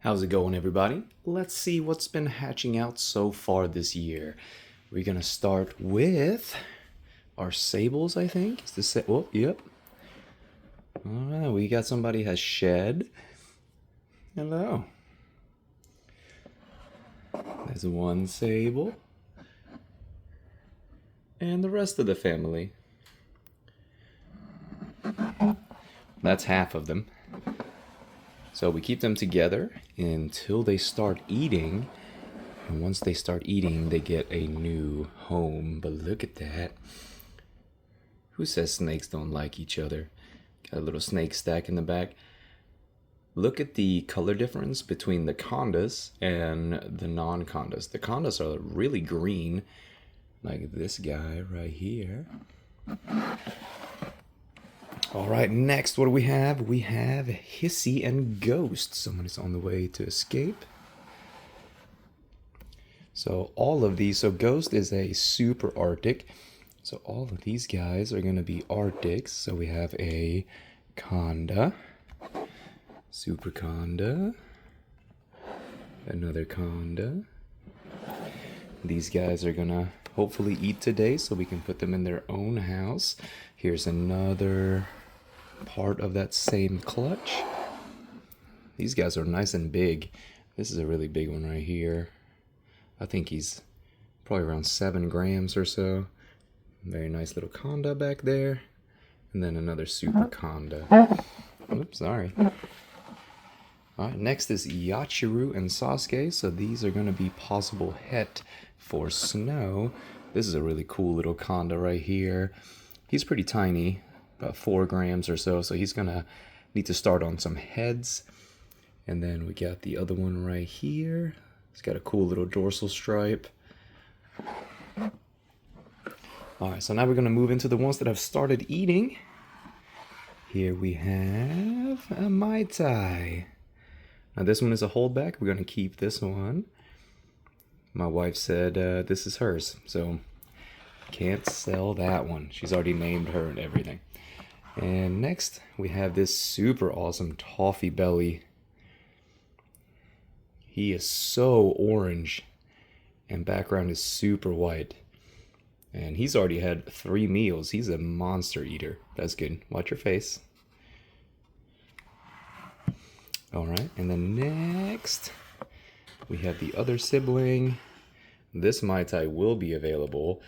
How's it going, everybody? Let's see what's been hatching out so far this year. We're gonna start with our Sables, I think. Is this oh, yep. Alright, we got somebody has shed. Hello. There's one Sable. And the rest of the family. That's half of them. So we keep them together until they start eating. And once they start eating, they get a new home. But look at that. Who says snakes don't like each other? Got a little snake stack in the back. Look at the color difference between the condas and the non-condas. The condas are really green, like this guy right here. All right, next, what do we have? We have Hissy and Ghost. Someone is on the way to escape. So all of these, so Ghost is a super Arctic. So all of these guys are going to be Arctics. So we have a Conda, Superconda, another Conda. These guys are going to hopefully eat today so we can put them in their own house. Here's another part of that same clutch. These guys are nice and big. This is a really big one right here. I think he's probably around 7 grams or so. Very nice little Conda back there. And then another Superconda. Oops, sorry. Alright, next is Yachiru and Sasuke. So these are going to be possible het for snow. This is a really cool little Conda right here. He's pretty tiny, about 4 grams or so. So he's going to need to start on some heads. And then we got the other one right here. It's got a cool little dorsal stripe. Alright, so now we're going to move into the ones that have started eating. Here we have a Mai Tai. Now this one is a holdback. We're going to keep this one. My wife said this is hers, so can't sell that one. She's already named her and everything. And next we have this super awesome Toffee Belly. He is so orange and background is super white. And he's already had 3 meals. He's a monster eater. That's good. Watch your face. Alright, and then next we have the other sibling. This Mai Tai will be available.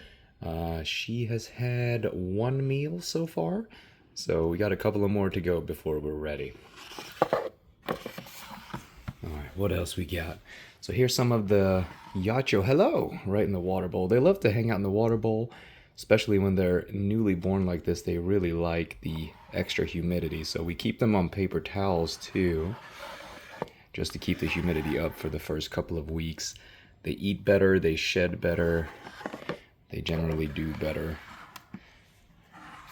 She has had 1 meal so far. So we got a couple of more to go before we're ready. Alright, what else we got? So here's some of the Yacho. Hello! Right in the water bowl. They love to hang out in the water bowl, especially when they're newly born like this. They really like the extra humidity. So we keep them on paper towels too, just to keep the humidity up for the first couple of weeks. They eat better, they shed better, they generally do better,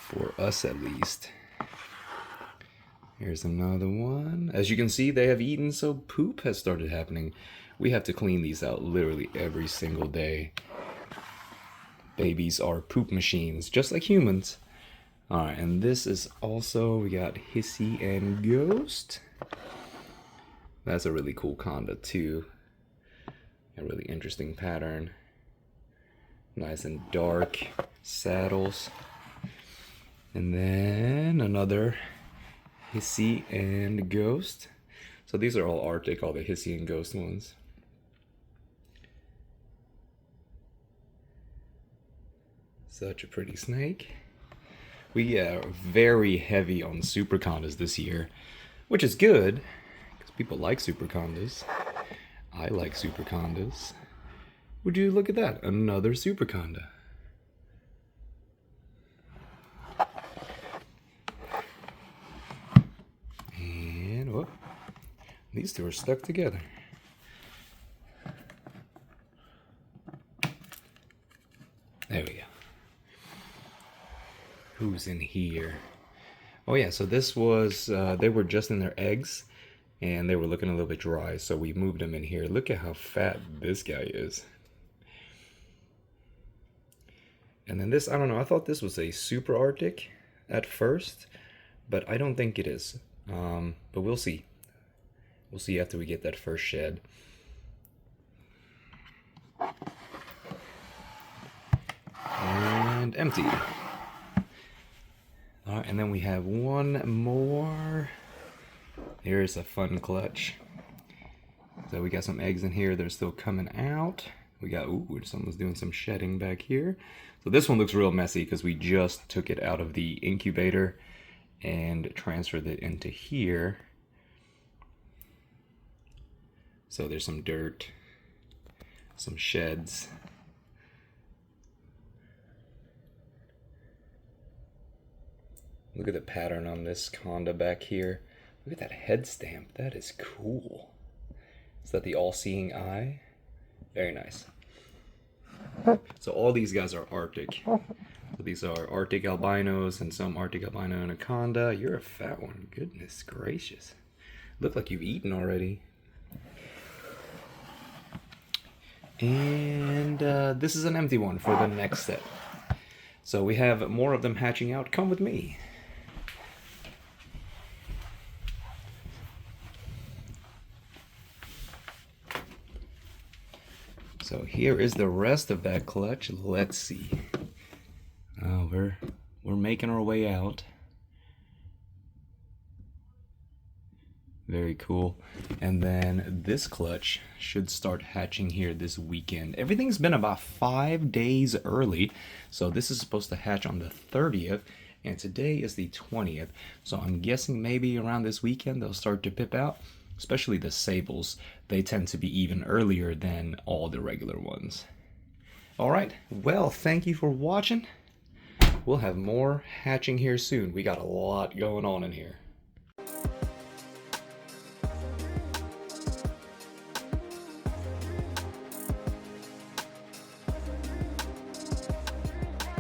for us at least. Here's another one. As you can see, they have eaten, so poop has started happening. We have to clean these out literally every single day. Babies are poop machines, just like humans. Alright, and this is also, we got Hissy and Ghost. That's a really cool Conda too. A really interesting pattern. Nice and dark saddles. And then another Hissy and Ghost. So these are all Arctic, all the Hissy and Ghost ones. Such a pretty snake. We are very heavy on Supercondas this year, which is good, because people like Supercondas. I like Supercondas. Would you look at that? Another Superconda. And, whoop. These two are stuck together. There we go. Who's in here? Oh yeah, so this was, they were just in their eggs, and they were looking a little bit dry, so we moved them in here. Look at how fat this guy is. And then this, I don't know, I thought this was a super Arctic at first, but I don't think it is. But we'll see. We'll see after we get that first shed. And empty. All right, and then we have one more. Here's a fun clutch. So we got some eggs in here. They're still coming out. We got, ooh, someone's doing some shedding back here. So this one looks real messy because we just took it out of the incubator and transferred it into here. So there's some dirt, some sheds. Look at the pattern on this conda back here. Look at that head stamp. That is cool. Is that the all-seeing eye? Very nice. So all these guys are Arctic. So these are Arctic albinos and some Arctic albino anaconda. You're a fat one. Goodness gracious. Look like you've eaten already. And this is an empty one for the next set. So we have more of them hatching out. Come with me. So here is the rest of that clutch. Let's see. Oh, we're making our way out. Very cool. And then this clutch should start hatching here this weekend. Everything's been about 5 days early. So this is supposed to hatch on the 30th. And today is the 20th. So I'm guessing maybe around this weekend they'll start to pip out. Especially the Sables. They tend to be even earlier than all the regular ones. Alright, well, thank you for watching. We'll have more hatching here soon. We got a lot going on in here.